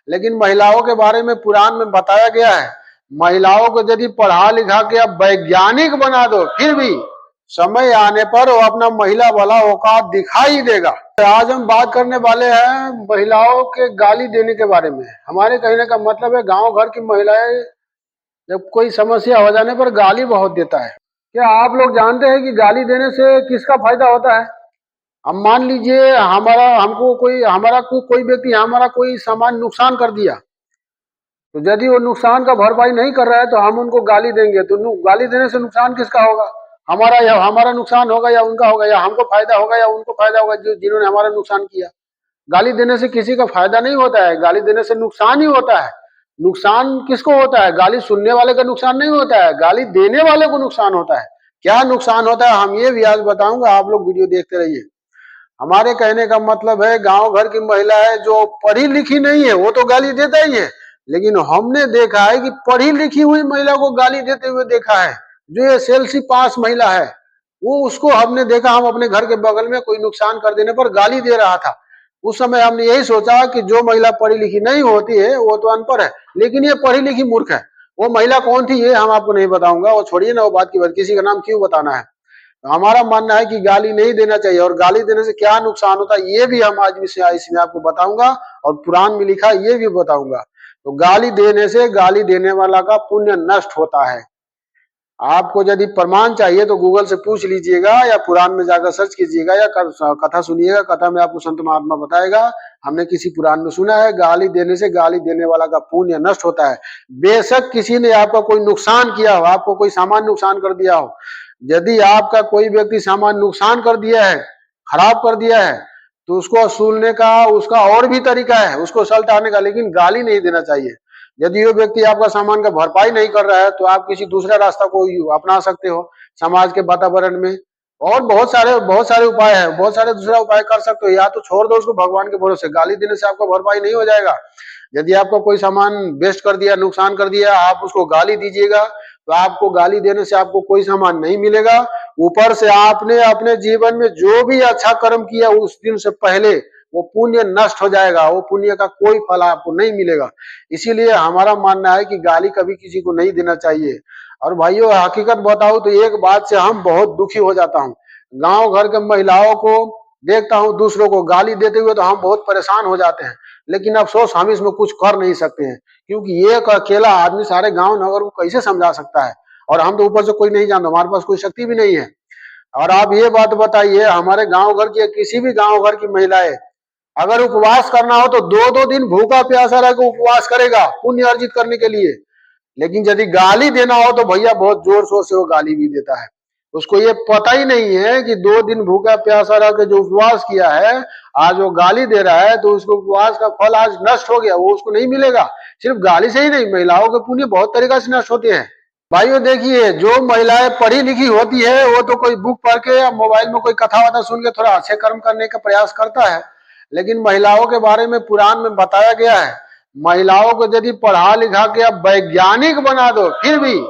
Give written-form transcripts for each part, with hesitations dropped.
लेकिन महिलाओं के बारे में पुराण में बताया गया है, महिलाओं को यदि पढ़ा लिखा के अब वैज्ञानिक बना दो, फिर भी समय आने पर वो अपना महिला वाला औकात दिखाई देगा। आज हम बात करने वाले हैं महिलाओं के गाली देने के बारे में। हमारे कहने का मतलब है, गांव घर की महिलाएं जब कोई समस्या हो जाने पर गाली बहुत देता है। क्या आप लोग जानते हैं कि गाली देने से किसका फायदा होता है? अब मान लीजिए कोई व्यक्ति हमारा कोई सामान नुकसान कर दिया, तो यदि वो नुकसान का भरपाई नहीं कर रहा है तो हम उनको गाली देंगे, तो गाली देने से नुकसान किसका होगा? हमारा, या हमारा नुकसान होगा या उनका होगा, या हमको फायदा होगा या उनको फायदा होगा जिन्होंने हमारा नुकसान किया। गाली देने से किसी का फायदा नहीं होता है, गाली देने से नुकसान ही होता है। नुकसान किसको होता है? गाली सुनने वाले का नुकसान नहीं होता है, गाली देने वाले को नुकसान होता है। क्या नुकसान होता है हम ये भी आज बताऊंगा, आप लोग वीडियो देखते रहिए। हमारे कहने का मतलब है, गांव घर की महिला है जो पढ़ी लिखी नहीं है वो तो गाली देता ही है, लेकिन हमने देखा है कि पढ़ी लिखी हुई महिला को गाली देते हुए देखा है। जो एसएलसी पास महिला है, वो उसको हमने देखा, हम अपने घर के बगल में कोई नुकसान कर देने पर गाली दे रहा था। उस समय हमने यही सोचा कि जो महिला पढ़ी लिखी नहीं होती है वो तो अनपढ़ है, लेकिन ये पढ़ी लिखी मूर्ख है। वो महिला कौन थी ये हम आपको नहीं बताऊंगा, वो छोड़िए ना, वो बात की बात, किसी का नाम क्यों बताना है। तो हमारा मानना है कि गाली नहीं देना चाहिए, और गाली देने से क्या नुकसान होता है ये भी हम आज इसमें आपको बताऊंगा, और पुराण में लिखा ये भी बताऊंगा। तो गाली देने से गाली देने वाला का पुण्य नष्ट होता है। आपको यदि प्रमाण चाहिए तो गूगल से पूछ लीजिएगा, या पुराण में जाकर सर्च कीजिएगा, या कथा सुनिएगा, कथा में आपको संत महात्मा बताएगा। हमने किसी पुराण में सुना है, गाली देने से गाली देने वाला का पुण्य नष्ट होता है। बेशक किसी ने आपका कोई नुकसान किया हो, आपको कोई सामान नुकसान कर दिया हो, यदि आपका कोई व्यक्ति सामान नुकसान कर दिया है, खराब कर दिया है, तो उसको वसूलने का उसका और भी तरीका है, उसको सल्टाने का, लेकिन गाली नहीं देना चाहिए। यदि वो व्यक्ति आपका सामान का भरपाई नहीं कर रहा है तो आप किसी दूसरा रास्ता को अपना सकते हो समाज के वातावरण में। और बहुत सारे उपाय है, बहुत सारे दूसरा उपाय कर सकते हो, या तो छोड़ दो उसको भगवान के भरोसे। गाली देने से आपका भरपाई नहीं हो जाएगा। यदि आपको कोई सामान वेस्ट कर दिया, नुकसान कर दिया, आप उसको गाली दीजिएगा तो आपको गाली देने से आपको कोई सामान नहीं मिलेगा। ऊपर से आपने अपने जीवन में जो भी अच्छा कर्म किया उस दिन से पहले, वो पुण्य नष्ट हो जाएगा, वो पुण्य का कोई फल आपको नहीं मिलेगा। इसीलिए हमारा मानना है कि गाली कभी किसी को नहीं देना चाहिए। और भाइयों, हकीकत बताऊं तो एक बात से हम बहुत दुखी हो जाता हूं, गांव घर के महिलाओं को देखता हूं दूसरों को गाली देते हुए तो हम बहुत परेशान हो जाते हैं। लेकिन अफसोस हम इसमें कुछ कर नहीं सकते हैं, क्योंकि एक अकेला आदमी सारे गांव नगर को कैसे समझा सकता है, और हम तो ऊपर से कोई नहीं जानते, हमारे पास कोई शक्ति भी नहीं है। और आप ये बात बताइए, हमारे गांव घर की, किसी भी गांव घर की महिलाएं अगर उपवास करना हो तो 2-2 दिन भूखा प्यासा रहकर उपवास करेगा पुण्य अर्जित करने के लिए। लेकिन यदि गाली देना हो तो भैया बहुत जोर शोर से वो गाली भी देता है। उसको ये पता ही नहीं है कि 2 दिन भूखा प्यासा रह के जो उपवास किया है, आज वो गाली दे रहा है तो उसको उपवास का फल आज नष्ट हो गया, वो उसको नहीं मिलेगा। सिर्फ गाली से ही नहीं, महिलाओं के पुण्य बहुत तरीका से नष्ट होते हैं। भाइयों देखिए, जो महिलाएं पढ़ी लिखी होती है वो तो कोई बुक पढ़ के या मोबाइल में कोई कथा वथा सुन के थोड़ा अच्छे कर्म करने का प्रयास करता है, लेकिन महिलाओं के बारे में पुराण में बताया गया है, महिलाओं को यदि पढ़ा लिखा के अब वैज्ञानिक बना दो, फिर भी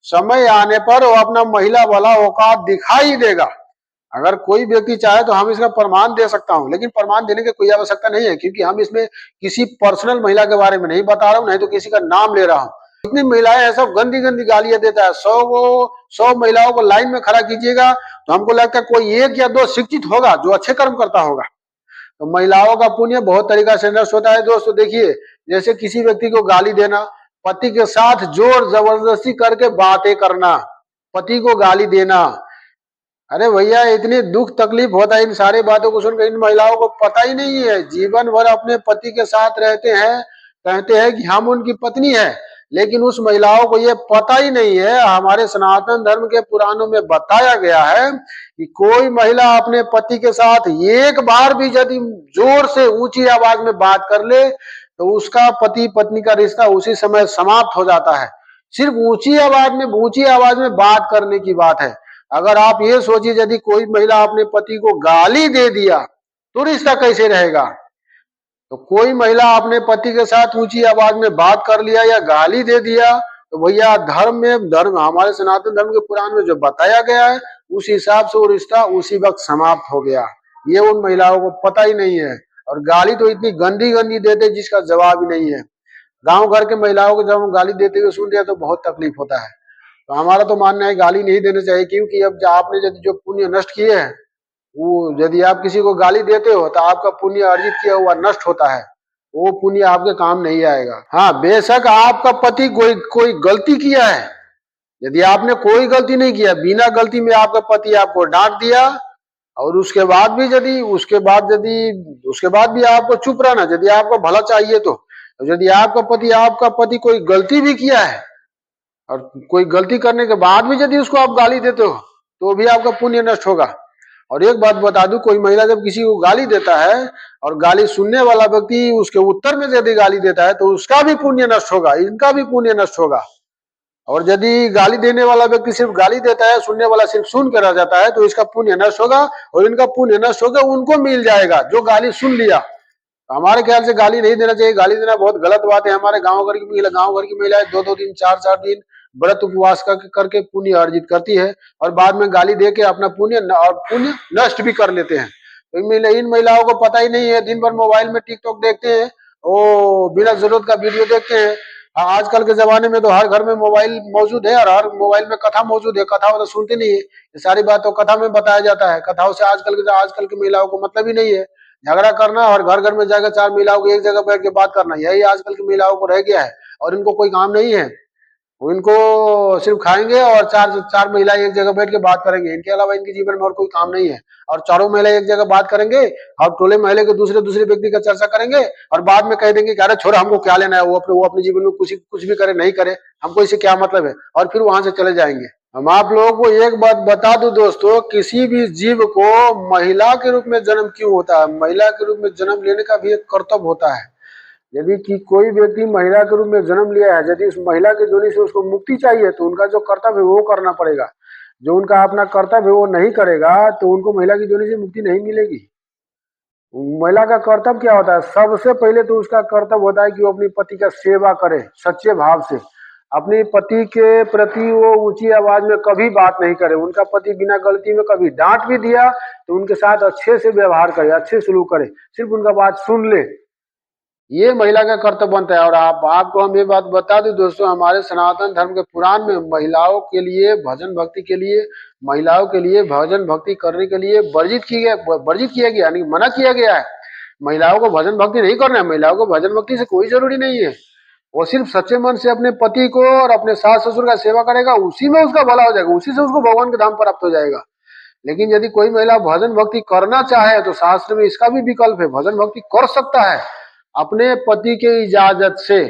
समय आने पर वो अपना महिला वाला औकात दिखाई देगा। अगर कोई व्यक्ति चाहे तो हम इसका प्रमाण दे सकता हूं, लेकिन प्रमाण देने की कोई आवश्यकता नहीं है, क्योंकि हम इसमें किसी पर्सनल महिला के बारे में नहीं बता रहा हूं, नहीं तो किसी का नाम ले रहा हूं। इतनी महिलाएं हैं, सब गंदी गंदी गालियां देता है। 100 महिलाओं को लाइन में खड़ा कीजिएगा तो हमको लगता है कोई 1 या 2 शिक्षित होगा जो अच्छे कर्म करता होगा। तो महिलाओं का पुण्य बहुत तरीका से नष्ट होता है। दोस्तों देखिए, जैसे किसी व्यक्ति को गाली देना, पति के साथ जोर जबरदस्ती करके बातें करना, पति को गाली देना, अरे भैया इतनी दुख तकलीफ होता है इन सारी बातों को सुनकर। इन महिलाओं को पता ही नहीं है, जीवन भर अपने पति के साथ रहते हैं, कहते हैं कि हम उनकी पत्नी है, लेकिन उस महिलाओं को ये पता ही नहीं है। हमारे सनातन धर्म के पुराणों में बताया गया है कि कोई महिला अपने पति के साथ एक बार भी यदि जोर से ऊंची आवाज में बात कर ले तो उसका पति पत्नी का रिश्ता उसी समय समाप्त हो जाता है। सिर्फ ऊंची आवाज में बात करने की बात है। अगर आप ये सोचिए, यदि कोई महिला अपने पति को गाली दे दिया तो रिश्ता कैसे रहेगा। तो कोई महिला अपने पति के साथ ऊंची आवाज में बात कर लिया या गाली दे दिया तो भैया धर्म हमारे सनातन धर्म के पुराण में जो बताया गया है उस हिसाब से वो रिश्ता उसी वक्त समाप्त हो गया। ये उन महिलाओं को पता ही नहीं है। और गाली तो इतनी गंदी गंदी देते जिसका जवाब ही नहीं है। गांव घर के महिलाओं को जब हम गाली देते हुए सुनते हैं तो बहुत तकलीफ होता है। तो हमारा तो मानना है गाली नहीं देना चाहिए, क्योंकि अब जो आपने यदि जो पुण्य नष्ट किए हैं, वो यदि आप किसी को गाली देते हो तो आपका पुण्य अर्जित किया हुआ नष्ट होता है, वो पुण्य आपके काम नहीं आएगा। हाँ, बेशक आपका पति कोई कोई गलती किया है, यदि आपने कोई गलती नहीं किया, बिना गलती में आपका पति आपको डांट दिया और उसके बाद भी आपको चुप रहना, यदि आपको भला चाहिए तो यदि आपका पति कोई गलती भी किया है और कोई गलती करने के बाद भी यदि उसको आप गाली देते हो तो भी आपका पुण्य नष्ट होगा। और एक बात बता दूं, कोई महिला जब किसी को गाली देता है और गाली सुनने वाला व्यक्ति उसके उत्तर में यदि गाली देता है तो उसका भी पुण्य नष्ट होगा, इनका भी पुण्य नष्ट होगा। और यदि गाली देने वाला व्यक्ति सिर्फ गाली देता है, सुनने वाला सिर्फ सुन कर रह जाता है, तो इसका पुण्य नष्ट होगा और इनका पुण्य नष्ट होगा, उनको मिल जाएगा जो गाली सुन लिया। तो हमारे ख्याल से गाली नहीं देना चाहिए, गाली देना बहुत गलत बात है। हमारे गांव घर की महिलाएं 2-2 दिन 4-4 दिन व्रत उपवास करके पुण्य अर्जित करती है और बाद में गाली दे के अपना पुण्य नष्ट भी कर लेते हैं। तो इन महिलाओं को पता ही नहीं है, दिन भर मोबाइल में टिकटॉक देखते हैं, वो बिना जरूरत का वीडियो देखते हैं। आजकल के जमाने में तो हर घर में मोबाइल मौजूद है और हर मोबाइल में कथा मौजूद है, कथा तो सुनते नहीं है, ये सारी बात तो कथा में बताया जाता है। कथाओं से आजकल की महिलाओं को मतलब ही नहीं है। झगड़ा करना और घर घर में जाकर 4 महिलाओं को एक जगह बैठ के बात करना, यही आजकल की महिलाओं को रह गया है। और इनको कोई काम नहीं है, इनको सिर्फ खाएंगे और चार चार महिलाएं एक जगह बैठ के बात करेंगे, इनके अलावा इनके जीवन में और कोई काम नहीं है। और चारों महिलाएं एक जगह बात करेंगे और टोले महले के दूसरे दूसरे व्यक्ति का चर्चा करेंगे और बाद में कह देंगे कि अरे छोड़, हमको क्या लेना है, वो अपने जीवन में कुछ भी करे नहीं करे, हमको इससे क्या मतलब है, और फिर वहां से चले जाएंगे। हम आप लोगों को एक बात बता दूं दोस्तों, किसी भी जीव को महिला के रूप में जन्म क्यों होता है, महिला के रूप में जन्म लेने का भी एक कर्तव्य होता है। यदि कि कोई व्यक्ति महिला के रूप में जन्म लिया है, यदि उस महिला के जोनी से उसको मुक्ति चाहिए तो उनका जो कर्तव्य है वो करना पड़ेगा। जो उनका अपना कर्तव्य है वो नहीं करेगा तो उनको महिला की जोनी से मुक्ति नहीं मिलेगी। महिला का कर्तव्य क्या होता है? सबसे पहले तो उसका कर्तव्य होता है कि वो अपने पति का सेवा करे सच्चे भाव से। अपने पति के प्रति वो ऊंची आवाज में कभी बात नहीं करे। उनका पति बिना गलती में कभी डांट भी दिया तो उनके साथ अच्छे से व्यवहार करे, अच्छे सलूक करे, सिर्फ उनका बात सुन ले, ये महिला का कर्तव्य बनता है। और आपको हम ये बात बता दें दोस्तों, हमारे सनातन धर्म के पुराण में महिलाओं के लिए भजन भक्ति के लिए, महिलाओं के लिए भजन भक्ति करने के लिए वर्जित किया गया, यानी मना किया गया है। महिलाओं को भजन भक्ति नहीं करना है, महिलाओं को भजन भक्ति से कोई जरूरी नहीं है। वो सिर्फ सच्चे मन से अपने पति को और अपने सास ससुर का सेवा करेगा, उसी में उसका भला हो जाएगा, उसी से उसको भगवान के धाम प्राप्त हो जाएगा। लेकिन यदि कोई महिला भजन भक्ति करना चाहे तो शास्त्र में इसका भी विकल्प है, भजन भक्ति कर सकता है अपने पति के इजाजत से।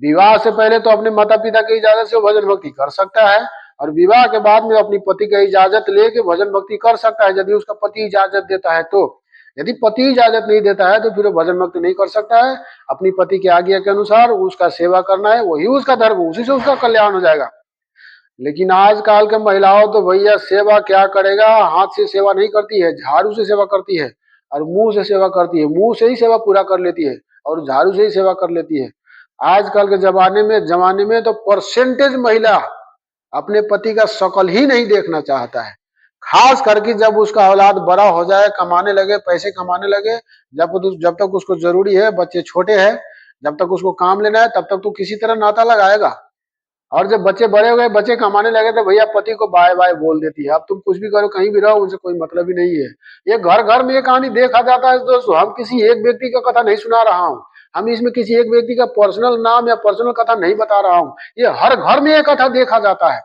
विवाह से पहले तो अपने माता पिता की इजाजत से भजन भक्ति कर सकता है और विवाह के बाद में अपनी पति की इजाजत लेके भजन भक्ति कर सकता है, यदि उसका पति इजाजत देता है तो। यदि पति इजाजत नहीं देता है तो फिर वो भजन भक्ति नहीं कर सकता है। अपनी पति की आज्ञा के अनुसार उसका सेवा करना है, वही उसका धर्म, उसी से उसका कल्याण हो जाएगा। लेकिन आजकल के महिलाओं तो भैया सेवा क्या करेगा, हाथ से सेवा नहीं करती है, झाड़ू से सेवा करती है और मुंह से सेवा करती है, मुंह से ही सेवा पूरा कर लेती है और झाड़ू से ही सेवा कर लेती है। आजकल के जमाने में तो परसेंटेज महिला अपने पति का शकल ही नहीं देखना चाहता है। खास करके जब उसका औलाद बड़ा हो जाए, कमाने लगे, पैसे कमाने लगे, जब तक उसको जरूरी है, बच्चे छोटे हैं, जब तक उसको काम लेना है तब तक तो किसी तरह नाता लगाएगा। और जब बच्चे बड़े हो गए, बच्चे कमाने लगे तो भैया पति को बाय बाय बोल देती है। अब तुम कुछ भी करो, कहीं भी रहो, उनसे कोई मतलब ही नहीं है। ये घर घर में ये कहानी देखा जाता है दोस्तों। हम किसी एक व्यक्ति का कथा नहीं सुना रहा हूँ, हम इसमें किसी एक व्यक्ति का पर्सनल नाम या पर्सनल कथा नहीं बता रहा हूँ, ये हर घर में ये कथा देखा जाता है।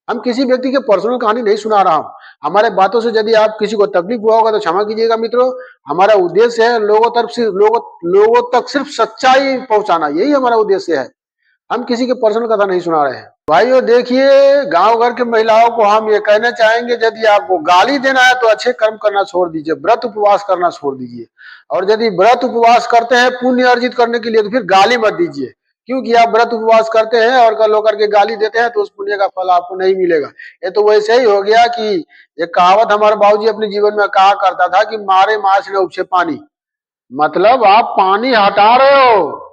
हम किसी व्यक्ति के पर्सनल कहानी नहीं सुना रहा हूँ। हमारे बातों से यदि आप किसी को तकलीफ हुआ होगा तो क्षमा कीजिएगा मित्रों। हमारा उद्देश्य है लोगों तक सिर्फ सच्चाई पहुंचाना, यही हमारा उद्देश्य है। हम किसी के पर्सनल कथा नहीं सुना रहे हैं। भाइयों देखिए, गांव घर के महिलाओं को हम ये कहना चाहेंगे, यदि आपको गाली देना है तो अच्छे कर्म करना छोड़ दीजिए, व्रत उपवास करना छोड़ दीजिए। और यदि व्रत उपवास करते हैं पुण्य अर्जित करने के लिए तो फिर गाली मत दीजिए, क्योंकि आप व्रत उपवास करते हैं और कल होकर के गाली देते हैं तो उस पुण्य का फल आपको नहीं मिलेगा। ये तो वैसे ही हो गया कि एक कहावत हमारे बाबूजी अपने जीवन में कहा करता था कि मारे माछ न उपसे पानी। मतलब आप पानी हटा रहे हो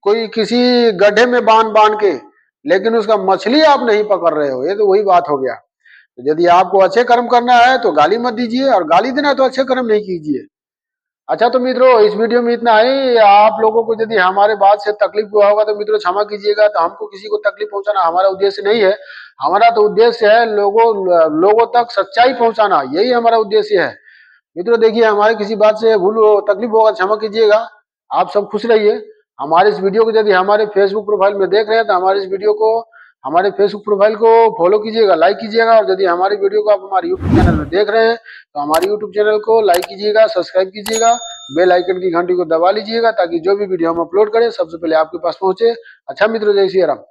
कोई किसी गड्ढे में बांध बांध के, लेकिन उसका मछली आप नहीं पकड़ रहे हो। ये तो वही बात हो गया। तो यदि आपको अच्छे कर्म करना है तो गाली मत दीजिए, और गाली देना है तो अच्छे कर्म नहीं कीजिए। अच्छा तो मित्रों, इस वीडियो में इतना ही। आप लोगों को यदि हमारे बात से तकलीफ हुआ होगा तो मित्रों क्षमा कीजिएगा। तो हमको किसी को तकलीफ पहुंचाना हमारा उद्देश्य नहीं है। हमारा तो उद्देश्य है लोगों तक सच्चाई पहुंचाना, यही हमारा उद्देश्य है। मित्रों देखिए, हमारे किसी बात से तकलीफ होगा, क्षमा कीजिएगा। आप सब खुश रहिए। हमारे इस वीडियो को यदि हमारे फेसबुक प्रोफाइल में देख रहे हैं तो हमारे इस वीडियो को, हमारे फेसबुक प्रोफाइल को फॉलो कीजिएगा, लाइक कीजिएगा। और यदि हमारी वीडियो को आप हमारे यूट्यूब चैनल में देख रहे हैं तो हमारे यूट्यूब चैनल को लाइक कीजिएगा, सब्सक्राइब कीजिएगा, बेल आइकन की घंटी को दबा लीजिएगा, ताकि जो भी वीडियो हम अपलोड करें सबसे पहले आपके पास पहुंचे। अच्छा मित्रों, जय श्री राम।